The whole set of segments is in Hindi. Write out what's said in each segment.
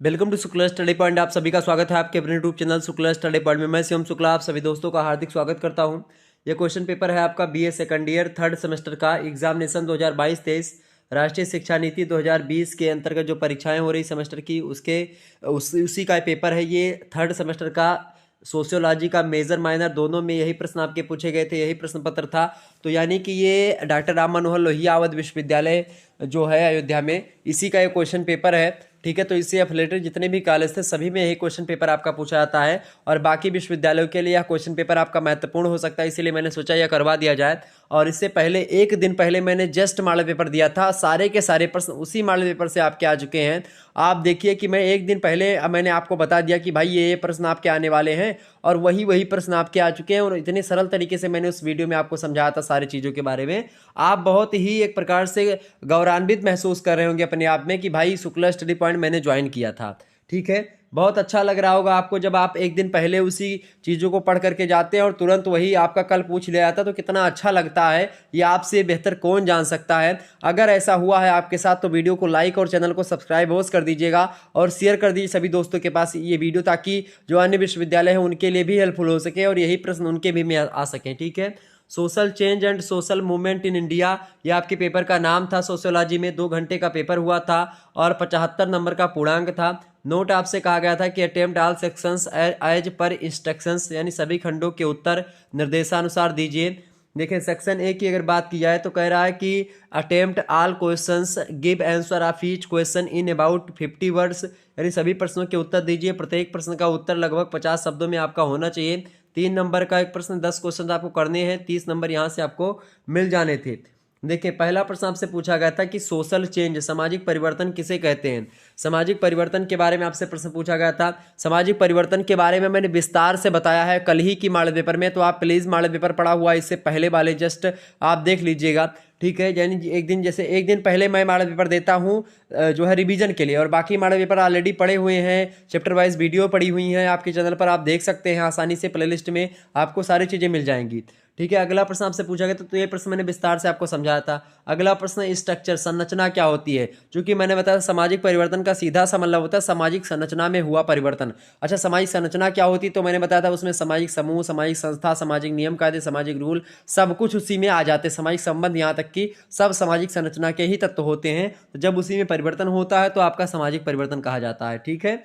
Welcome to Shukla study point. आप सभी का स्वागत है आपके अपने YouTube channel Shukla study point में। मैं शिवम शुक्ला आप सभी दोस्तों का हार्दिक स्वागत करता हूं। यह क्वेश्चन पेपर है आपका BA second year third semester का एग्जामिनेशन 2022-23 राष्ट्रीय शिक्षा नीति 2020 के अंतर्गत जो परीक्षाएं हो रही सेमेस्टर की उसी का पेपर है। ये थर्ड सेमेस्टर का सोशियोलॉजी का मेजर माइनर दोनों में यही प्रश्न आपके पूछे गए थे, यही प्रश्न पत्र था। तो यानी कि ये डॉक्टर राम मनोहर लोहिया अवध विश्वविद्यालय जो है अयोध्या में, इसी का एक क्वेश्चन पेपर है। ठीक है, तो इससे एफिलेटेड जितने भी कॉलेज थे सभी में यही क्वेश्चन पेपर आपका पूछा जाता है और बाकी विश्वविद्यालयों के लिए यह क्वेश्चन पेपर आपका महत्वपूर्ण हो सकता है, इसीलिए मैंने सोचा यह करवा दिया जाए। और इससे पहले एक दिन पहले मैंने जस्ट मॉडल पेपर दिया था, सारे के सारे प्रश्न उसी मॉडल पेपर से आपके आ चुके हैं। आप देखिए कि मैं एक दिन पहले मैंने आपको बता दिया कि भाई ये प्रश्न आपके आने वाले हैं और वही प्रश्न आपके आ चुके हैं और इतने सरल तरीके से मैंने उस वीडियो में आपको समझाया था सारी चीज़ों के बारे में। आप बहुत ही एक प्रकार से गौरवान्वित महसूस कर रहे होंगे अपने आप में कि भाई शुक्ला स्टडी पॉइंट मैंने ज्वाइन किया था। ठीक है, बहुत अच्छा लग रहा होगा आपको जब आप एक दिन पहले उसी चीज़ों को पढ़ करके जाते हैं और तुरंत वही आपका कल पूछ लिया जाता है, तो कितना अच्छा लगता है। ये आपसे बेहतर कौन जान सकता है। अगर ऐसा हुआ है आपके साथ तो वीडियो को लाइक और चैनल को सब्सक्राइब अवश्य कर दीजिएगा और शेयर कर दीजिए सभी दोस्तों के पास ये वीडियो, ताकि जो अन्य विश्वविद्यालय हैं उनके लिए भी हेल्पफुल हो सके और यही प्रश्न उनके भी में आ सकें। ठीक है, social change and social movement in India, यह आपके पेपर का नाम था। सोशियोलॉजी में 2 घंटे का पेपर हुआ था और 75 नंबर का पूर्णांक था। नोट आपसे कहा गया था कि attempt all sections as per instructions, यानी सभी खंडों के उत्तर निर्देशानुसार दीजिए। देखिए सेक्शन ए की अगर बात की जाए तो कह रहा है कि attempt all questions, give answer of each question in about 50 words, यानी सभी प्रश्नों के उत्तर दीजिए। प्रत्येक प्रश्न का उत्तर लगभग 50 शब्दों में आपका होना चाहिए। 3 नंबर का एक प्रश्न, 10 क्वेश्चन आपको करने हैं, 30 नंबर यहाँ से आपको मिल जाने थे। देखिए पहला प्रश्न आपसे पूछा गया था कि सोशल चेंज, सामाजिक परिवर्तन किसे कहते हैं। सामाजिक परिवर्तन के बारे में आपसे प्रश्न पूछा गया था। सामाजिक परिवर्तन के बारे में मैंने विस्तार से बताया है कल ही की मॉडल पेपर में, तो आप प्लीज़ मॉडल पेपर पढ़ा हुआ इससे पहले वाले जस्ट आप देख लीजिएगा। ठीक है, यानी एक दिन पहले मैं मॉडल पेपर देता हूँ जो है रिवीजन के लिए, और बाकी मॉडल पेपर ऑलरेडी पढ़े हुए हैं, चैप्टर वाइज वीडियो पड़ी हुई हैं आपके चैनल पर, आप देख सकते हैं आसानी से, प्लेलिस्ट में आपको सारी चीज़ें मिल जाएंगी। ठीक है, अगला प्रश्न आपसे पूछा गया तो ये प्रश्न मैंने विस्तार से आपको समझाया था। अगला प्रश्न स्ट्रक्चर, संरचना क्या होती है। चूंकि मैंने बताया सामाजिक परिवर्तन का सीधा सा मतलब होता है सामाजिक संरचना में हुआ परिवर्तन। अच्छा, सामाजिक संरचना क्या होती है तो मैंने बताया था उसमें सामाजिक समूह, सामाजिक संस्था, सामाजिक नियम कायदे, सामाजिक रूल, सब कुछ उसी में आ जाते हैं। सामाजिक संबंध यहाँ तक कि सब सामाजिक संरचना के ही तत्व होते हैं। तो जब उसी में परिवर्तन होता है तो आपका सामाजिक परिवर्तन कहा जाता है। ठीक है,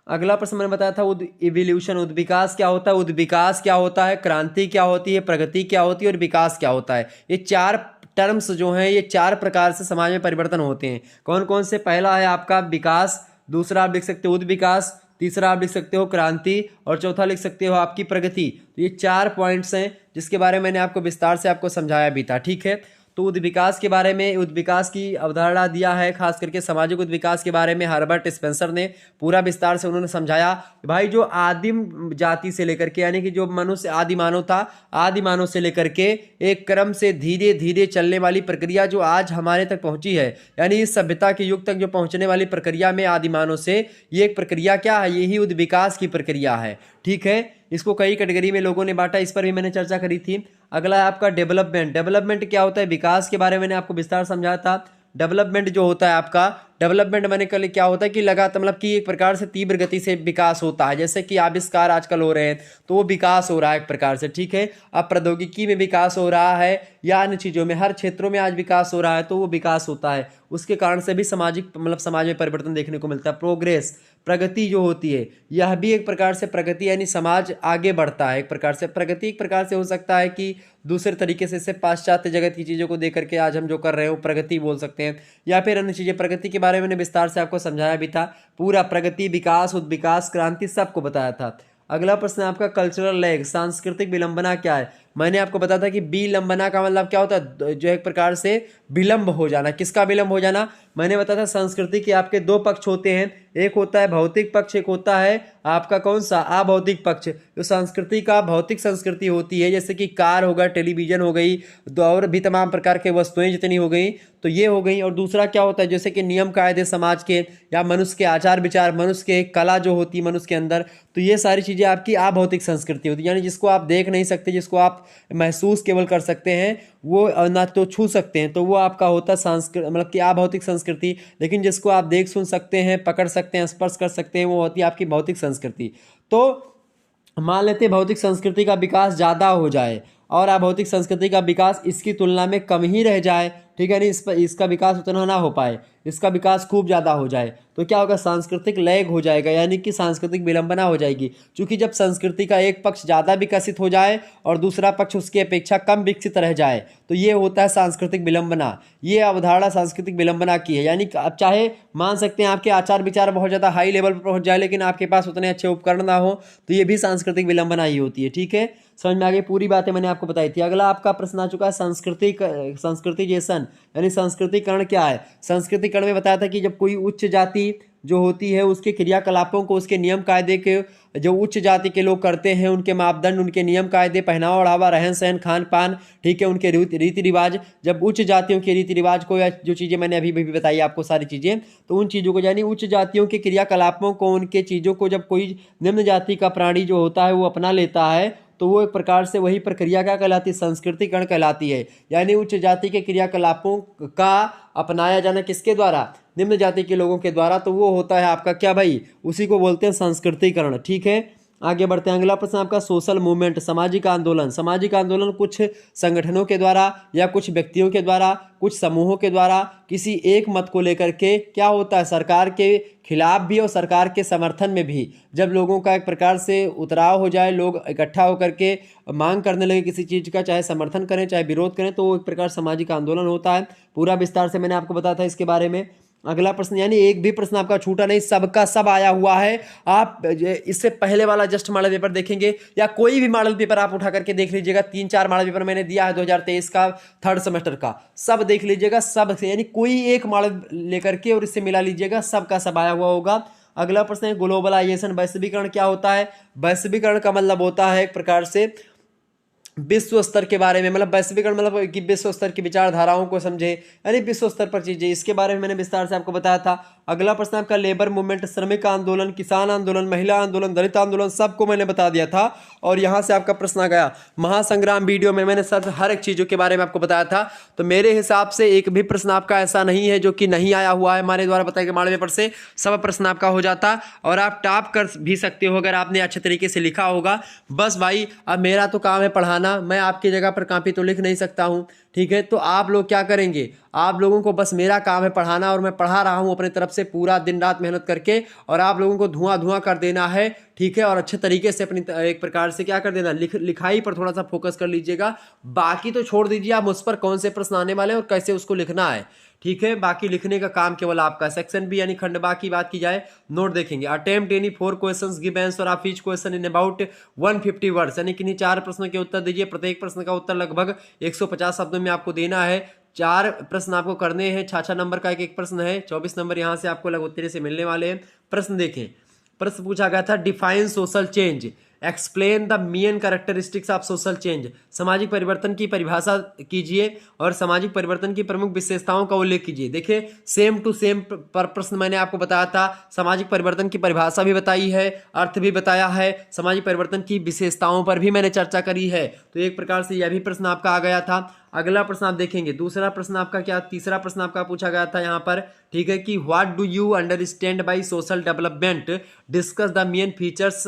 अगला प्रश्न मैंने बताया था इवोल्यूशन, उद्विकास क्या होता है। उद्विकास क्या होता है, क्रांति क्या होती है, प्रगति क्या होती है और विकास क्या होता है। ये 4 टर्म्स जो हैं ये 4 प्रकार से समाज में परिवर्तन होते हैं। कौन कौन से, पहला है आपका विकास, दूसरा आप लिख सकते हो उद्विकास, तीसरा आप लिख सकते हो क्रांति और चौथा लिख सकते हो आपकी प्रगति। तो ये 4 पॉइंट्स हैं जिसके बारे में मैंने आपको विस्तार से आपको समझाया भी था। ठीक है, तो उद्विकास के बारे में, उद्विकास की अवधारणा दिया है, खास करके सामाजिक उद्विकास के बारे में हर्बर्ट स्पेंसर ने पूरा विस्तार से उन्होंने समझाया। भाई जो आदिम जाति से लेकर के, यानी कि जो मनुष्य आदि मानव था, आदि मानव से लेकर के एक क्रम से धीरे धीरे चलने वाली प्रक्रिया जो आज हमारे तक पहुंची है, यानी इस सभ्यता के युग तक जो पहुंचने वाली प्रक्रिया में आदि मानव से, ये एक प्रक्रिया क्या है, यही उद्विकास की प्रक्रिया है। ठीक है, इसको कई कैटेगरी में लोगों ने बांटा, इस पर भी मैंने चर्चा करी थी। अगला है आपका डेवलपमेंट। डेवलपमेंट क्या होता है, विकास के बारे में मैंने आपको विस्तार समझाया था। डेवलपमेंट जो होता है आपका, डेवलपमेंट मैंने कल क्या होता है कि लगातार मतलब कि एक प्रकार से तीव्र गति से विकास होता है। जैसे कि आविष्कार आजकल हो रहे हैं तो वो विकास हो रहा है एक प्रकार से। ठीक है, अब प्रौद्योगिकी में विकास हो रहा है या अन्य चीज़ों में, हर क्षेत्रों में आज विकास हो रहा है तो वो विकास होता है, उसके कारण से भी सामाजिक मतलब समाज में परिवर्तन देखने को मिलता है। प्रोग्रेस, प्रगति जो होती है, यह भी एक प्रकार से प्रगति, यानी समाज आगे बढ़ता है एक प्रकार से। प्रगति एक प्रकार से हो सकता है कि दूसरे तरीके से पाश्चात्य जगत की चीज़ों को देख करके आज हम जो कर रहे हो प्रगति बोल सकते हैं, या फिर अन्य चीज़ें। प्रगति के बारे में मैंने विस्तार से आपको समझाया भी था, पूरा प्रगति, विकास, उद्विकास, क्रांति सबको बताया था। अगला प्रश्न है आपका कल्चरल लैग, सांस्कृतिक विलंबना क्या है। मैंने आपको बताया था कि विलंबना का मतलब क्या होता है, जो एक प्रकार से विलंब हो जाना। किसका विलंब हो जाना, मैंने बताया था संस्कृति के आपके 2 पक्ष होते हैं, एक होता है भौतिक पक्ष, एक होता है आपका कौन सा, अभौतिक पक्ष। जो संस्कृति का भौतिक संस्कृति होती है, जैसे कि कार होगा, टेलीविजन हो गई, और भी तमाम प्रकार के वस्तुएं जितनी हो गई तो ये हो गई। और दूसरा क्या होता है, जैसे कि नियम कायदे समाज के, या मनुष्य के आचार विचार, मनुष्य के कला जो होती है मनुष्य के अंदर, तो ये सारी चीज़ें आपकी अभौतिक संस्कृति होती है, यानी जिसको आप देख नहीं सकते, जिसको आप महसूस केवल कर सकते हैं, वो ना तो छू सकते हैं, तो वो आपका होता है मतलब कि अभौतिक संस्कृति संस्कृति, लेकिन जिसको आप देख सुन सकते हैं, पकड़ सकते हैं, स्पर्श कर सकते हैं, वो होती है आपकी भौतिक संस्कृति। तो मान लेते हैं भौतिक संस्कृति का विकास ज़्यादा हो जाए और अभौतिक संस्कृति का विकास इसकी तुलना में कम ही रह जाए, ठीक है, नहीं इसका विकास उतना ना हो पाए, इसका विकास खूब ज़्यादा हो जाए, तो क्या होगा, सांस्कृतिक लैग हो जाएगा, यानी कि सांस्कृतिक विलंबना हो जाएगी। क्योंकि जब संस्कृति का एक पक्ष ज़्यादा विकसित हो जाए और दूसरा पक्ष उसकी अपेक्षा कम विकसित रह जाए, तो ये होता है सांस्कृतिक विलंबना। ये अवधारणा सांस्कृतिक विलंबना की है, यानी कि आप चाहे मान सकते हैं आपके आचार विचार बहुत ज़्यादा हाई लेवल पर पहुँच जाए, लेकिन आपके पास उतने अच्छे उपकरण ना हो, तो ये भी सांस्कृतिक विलंबना ही होती है। ठीक है, समझ में आ गई, पूरी बातें मैंने आपको बताई थी। अगला आपका प्रश्न आ चुका है संस्कृतिजेशन, यानी संस्कृतिकरण क्या है। संस्कृतिकरण में बताया था कि जब कोई उच्च जाति जो होती है उसके क्रियाकलापों को, उसके नियम कायदे के, जो उच्च जाति के लोग करते हैं, उनके मापदंड, उनके नियम कायदे, पहनावा ओढ़ावा, रहन सहन, खान पान, ठीक है, उनके रीति रिवाज, जब उच्च जातियों के रीति रिवाज को, या जो चीज़ें मैंने अभी भी बताई आपको सारी चीज़ें, तो उन चीज़ों को, यानी उच्च जातियों के क्रियाकलापों को, उनके चीज़ों को जब कोई निम्न जाति का प्राणी जो होता है वो अपना लेता है, तो वो एक प्रकार से वही प्रक्रिया क्या कहलाती है, संस्कृतिकरण कहलाती है। यानी उच्च जाति के क्रियाकलापों का अपनाया जाना किसके द्वारा, निम्न जाति के लोगों के द्वारा, तो वो होता है आपका क्या भाई, उसी को बोलते हैं संस्कृतिकरण। ठीक है, आगे बढ़ते हैं। अगला प्रश्न आपका सोशल मूवमेंट, सामाजिक आंदोलन। सामाजिक आंदोलन कुछ संगठनों के द्वारा या कुछ व्यक्तियों के द्वारा, कुछ समूहों के द्वारा किसी एक मत को लेकर के क्या होता है, सरकार के खिलाफ भी और सरकार के समर्थन में भी, जब लोगों का एक प्रकार से उतराव हो जाए, लोग इकट्ठा होकर के मांग करने लगे किसी चीज़ का, चाहे समर्थन करें चाहे विरोध करें, तो वो एक प्रकार सामाजिक आंदोलन होता है। पूरा विस्तार से मैंने आपको बताया था इसके बारे में। अगला प्रश्न, यानी एक भी प्रश्न आपका छूटा नहीं, सबका सब आया हुआ है। आप इससे पहले वाला जस्ट मॉडल पेपर देखेंगे या कोई भी मॉडल पेपर आप उठा करके देख लीजिएगा, 3-4 मॉडल पेपर मैंने दिया है 2023 का थर्ड सेमेस्टर का, सब देख लीजिएगा, सब से, यानी कोई एक मॉडल लेकर के और इससे मिला लीजिएगा, सबका सब आया हुआ होगा। अगला प्रश्न है ग्लोबलाइजेशन, वैश्वीकरण क्या होता है। वैश्वीकरण का मतलब होता है एक प्रकार से विश्व स्तर के बारे में, मतलब वैश्वीकरण मतलब कि विश्व स्तर की विचारधाराओं को समझे, यानी विश्व स्तर पर चीजें, इसके बारे में मैंने विस्तार से आपको बताया था। अगला प्रश्न आपका लेबर मूवमेंट, श्रमिक आंदोलन, किसान आंदोलन, महिला आंदोलन, दलित आंदोलन, सबको मैंने बता दिया था। और यहाँ से आपका प्रश्न आ गया महासंग्राम, वीडियो में मैंने सब हर एक चीज़ों के बारे में आपको बताया था। तो मेरे हिसाब से एक भी प्रश्न आपका ऐसा नहीं है जो कि नहीं आया हुआ है हमारे द्वारा बताए गए मॉडल पेपर से, सब प्रश्न आपका हो जाता और आप टॉप कर भी सकते हो अगर आपने अच्छे तरीके से लिखा होगा। बस भाई अब मेरा तो काम है पढ़ाना, मैं आपकी जगह पर कॉपी तो लिख नहीं सकता हूँ, ठीक है। तो आप लोग क्या करेंगे, आप लोगों को बस मेरा काम है पढ़ाना और मैं पढ़ा रहा हूँ अपने तरफ से पूरा दिन रात मेहनत करके, और आप लोगों को धुआं धुआं कर देना है, ठीक है। और अच्छे तरीके से अपनी एक प्रकार से क्या कर देना, लिखाई पर थोड़ा सा फोकस कर लीजिएगा। बाकी तो छोड़ दीजिए आप मुझ पर कौन से प्रश्न आने वाले हैं और कैसे उसको लिखना है, ठीक है। बाकी लिखने का काम केवल आपका। सेक्शन बी यानी खंड बा की बात की जाए, नोट देखेंगे। Attempt any 4 questions, give answer of each question in about 150 words, यानी किन्हीं 4 प्रश्नों के उत्तर दीजिए। प्रत्येक प्रश्न का उत्तर लगभग 150 शब्दों में आपको देना है। 4 प्रश्न आपको करने हैं, 6 नंबर का एक प्रश्न है, 24 नंबर यहाँ से आपको लगोतरे से मिलने वाले हैं। प्रश्न देखें, प्रश्न पूछा गया था define social change, explain the main characteristics of social change, सामाजिक परिवर्तन की परिभाषा कीजिए और सामाजिक परिवर्तन की प्रमुख विशेषताओं का उल्लेख कीजिए। देखिए सेम टू सेम पर प्रश्न मैंने आपको बताया था, सामाजिक परिवर्तन की परिभाषा भी बताई है, अर्थ भी बताया है, सामाजिक परिवर्तन की विशेषताओं पर भी मैंने चर्चा करी है। तो एक प्रकार से यह भी प्रश्न आपका आ गया था। अगला प्रश्न आप देखेंगे, दूसरा प्रश्न आपका क्या, तीसरा प्रश्न आपका पूछा गया था यहाँ पर, ठीक है, कि what do you understand by social development, discuss the main features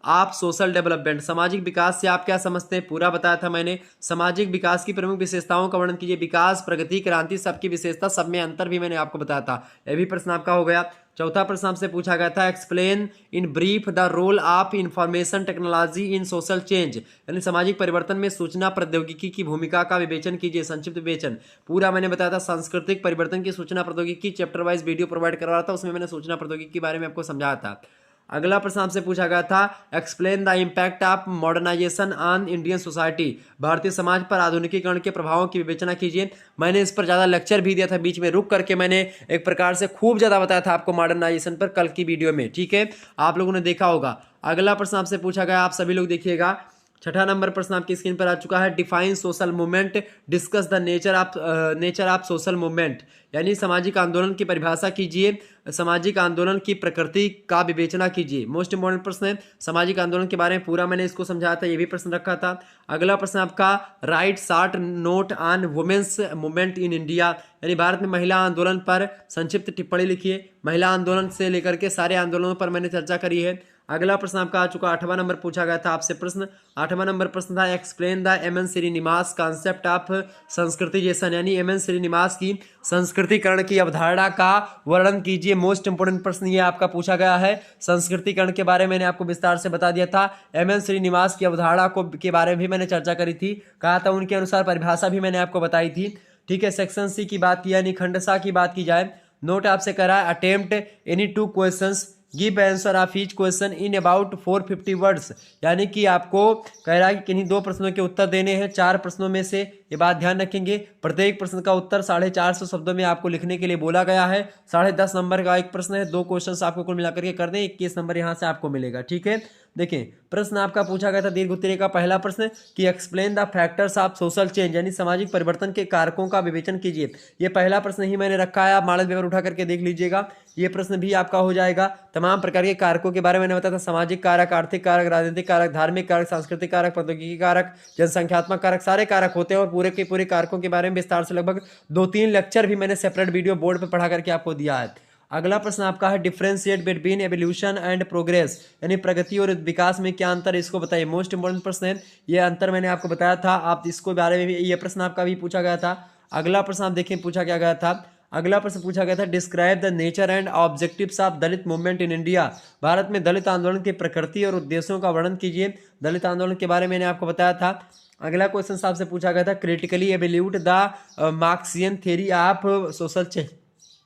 of social development, सामाजिक विकास से आप क्या समझते हैं, पूरा बताया था मैंने। सामाजिक विकास की प्रमुख विशेषताओं का वर्णन कीजिए, विकास, प्रगति, क्रांति, सबकी विशेषता, सब में अंतर भी मैंने आपको बताया था, यह भी प्रश्न आपका हो गया। चौथा प्रश्न आपसे पूछा गया था, explain in brief the role of information technology in social change, यानी सामाजिक परिवर्तन में सूचना प्रौद्योगिकी की भूमिका का विवेचन कीजिए, संक्षिप्त विवेचन। पूरा मैंने बताया था सांस्कृतिक परिवर्तन की सूचना प्रौद्योगिकी, चैप्टर वाइज वीडियो प्रोवाइड करवा रहा था, उसमें मैंने सूचना प्रौद्योगिकी के बारे में आपको समझाया था। अगला प्रश्न आपसे पूछा गया था, explain the impact of modernisation on Indian society, भारतीय समाज पर आधुनिकीकरण के प्रभावों की विवेचना कीजिए। मैंने इस पर ज़्यादा लेक्चर भी दिया था, बीच में रुक करके मैंने एक प्रकार से खूब ज़्यादा बताया था आपको मॉडर्नाइजेशन पर कल की वीडियो में, ठीक है, आप लोगों ने देखा होगा। अगला प्रश्न आपसे पूछा गया, आप सभी लोग देखिएगा, छठा नंबर प्रश्न आपकी स्क्रीन पर आ चुका है, define social movement, discuss the nature of social movement, यानी सामाजिक आंदोलन की परिभाषा कीजिए, सामाजिक आंदोलन की प्रकृति का विवेचना कीजिए। मोस्ट इंपॉर्टेंट प्रश्न है, सामाजिक आंदोलन के बारे में पूरा मैंने इसको समझाया था, ये भी प्रश्न रखा था। अगला प्रश्न आपका, write short note on women's movement in India, यानी भारत में महिला आंदोलन पर संक्षिप्त टिप्पणी लिखिए। महिला आंदोलन से लेकर के सारे आंदोलनों पर मैंने चर्चा करी है। अगला प्रश्न आपका आ चुका, 8वां नंबर पूछा गया था आपसे प्रश्न। 8वां नंबर प्रश्न था, explain the M N. Srinivas concept of Sanskritization, यानी एम.एन. श्रीनिवास की संस्कृतिकरण की अवधारणा का वर्णन कीजिए। मोस्ट इंपोर्टेंट प्रश्न ये आपका पूछा गया है। संस्कृतिकरण के बारे में मैंने आपको विस्तार से बता दिया था। एम.एन. श्रीनिवास की अवधारणा के बारे में भी मैंने चर्चा करी थी, कहा था उनके अनुसार परिभाषा भी मैंने आपको बताई थी। ठीक है, सेक्शन सी की बात की, यानी खंड सा की बात की जाए, नोट आपसे कह रहा है, attempt any 2 questions, give answer of each question in about 450 words, यानी कि आपको कह रहा है कि किन्हीं 2 प्रश्नों के उत्तर देने हैं 4 प्रश्नों में से। ये बात ध्यान रखेंगे, प्रत्येक प्रश्न का उत्तर 450 शब्दों में आपको लिखने के लिए बोला गया है। 10.5 नंबर का एक प्रश्न है, 2 क्वेश्चन आपको कुल मिलाकर के कर दें, 21 नंबर यहाँ से आपको मिलेगा। ठीक है, देखें प्रश्न आपका पूछा गया था दीर्घ उत्तरीय का पहला प्रश्न कि explain the factors of social change, यानी सामाजिक परिवर्तन के कारकों का विवेचन कीजिए। ये पहला प्रश्न ही मैंने रखा है, आप मॉडल पेपर उठा करके देख लीजिएगा, ये प्रश्न भी आपका हो जाएगा। तमाम प्रकार के कारकों के बारे में मैंने बताया था, सामाजिक कारक, आर्थिक कारक, राजनीतिक कारक, धार्मिक कारक, सांस्कृतिक कारक, प्रौद्योगिकी कारक, जनसंख्यात्मक कारक, सारे कारक होते हैं और पूरे के पूरे कारकों के बारे में विस्तार से लगभग 2-3 लेक्चर भी मैंने सेपरेट वीडियो बोर्ड पर पढ़ा करके आपको दिया है। अगला प्रश्न आपका है, differentiate between evolution and progress, यानी प्रगति और विकास में क्या अंतर है, इसको बताइए। मोस्ट इंपोर्टेंट प्रश्न है, ये अंतर मैंने आपको बताया था, आप इसको बारे में भी, ये प्रश्न आपका भी पूछा गया था। अगला प्रश्न आप देखें पूछा क्या गया था, अगला प्रश्न पूछा गया था, describe the nature and objectives of Dalit movement in India, Bharat में दलित आंदोलन की प्रकृति और उद्देश्यों का वर्णन कीजिए। दलित आंदोलन के बारे में मैंने आपको बताया था। अगला क्वेश्चन आपसे पूछा गया था, critically evaluate the Marxian theory of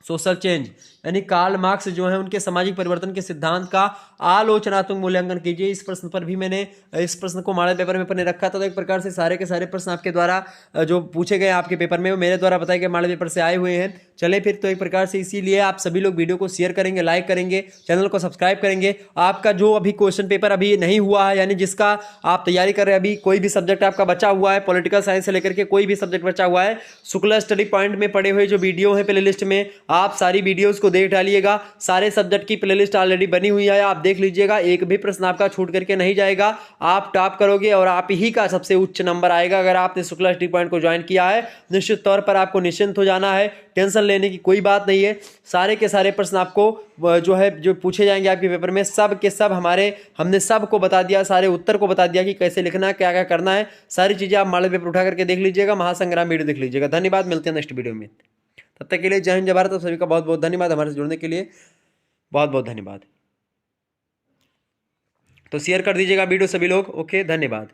social change, यानी कार्ल मार्क्स जो है उनके सामाजिक परिवर्तन के सिद्धांत का आलोचनात्मक मूल्यांकन कीजिए। इस प्रश्न पर भी मैंने इस प्रश्न को मॉडल पेपर में अपने रखा था, तो एक प्रकार से सारे के सारे प्रश्न आपके द्वारा जो पूछे गए आपके पेपर में वो मेरे द्वारा बताए गए मॉडल पेपर से आए हुए हैं। चले फिर, तो एक प्रकार से इसीलिए आप सभी लोग वीडियो को शेयर करेंगे, लाइक करेंगे, चैनल को सब्सक्राइब करेंगे। आपका जो अभी क्वेश्चन पेपर अभी नहीं हुआ है, यानी जिसका आप तैयारी कर रहे हैं, अभी कोई भी सब्जेक्ट आपका बचा हुआ है, पॉलिटिकल साइंस से लेकर के कोई भी सब्जेक्ट बचा हुआ है, शुक्ला स्टडी पॉइंट में पड़े हुए जो वीडियो है प्ले लिस्ट में, आप सारी वीडियोज को देख डालिएगा। सारे सब्जेक्ट की प्लेलिस्ट ऑलरेडी बनी हुई है, आप देख लीजिएगा, एक भी प्रश्न आपका छूट करके नहीं जाएगा। आप टॉप करोगे और आप ही का सबसे उच्च नंबर आएगा अगर आपने शुक्ला स्टडी पॉइंट को ज्वाइन किया है। निश्चित तौर पर आपको निश्चिंत हो जाना है, टेंशन लेने की कोई बात नहीं है। सारे के सारे प्रश्न आपको जो पूछे जाएंगे आपके पेपर में, सब के सब हमने सबको बता दिया, सारे उत्तर को बता दिया कि कैसे लिखना है, क्या क्या करना है, सारी चीजें आप मॉडल पेपर उठा करके देख लीजिएगा, महासंग्राम वीडियो देख लीजिएगा। धन्यवाद, मिलते हैं नेक्स्ट वीडियो में, तब तक के लिए जय हिंद जय भारत। सभी का बहुत बहुत धन्यवाद, हमारे से जुड़ने के लिए बहुत बहुत धन्यवाद। तो शेयर कर दीजिएगा वीडियो सभी लोग। ओके, धन्यवाद।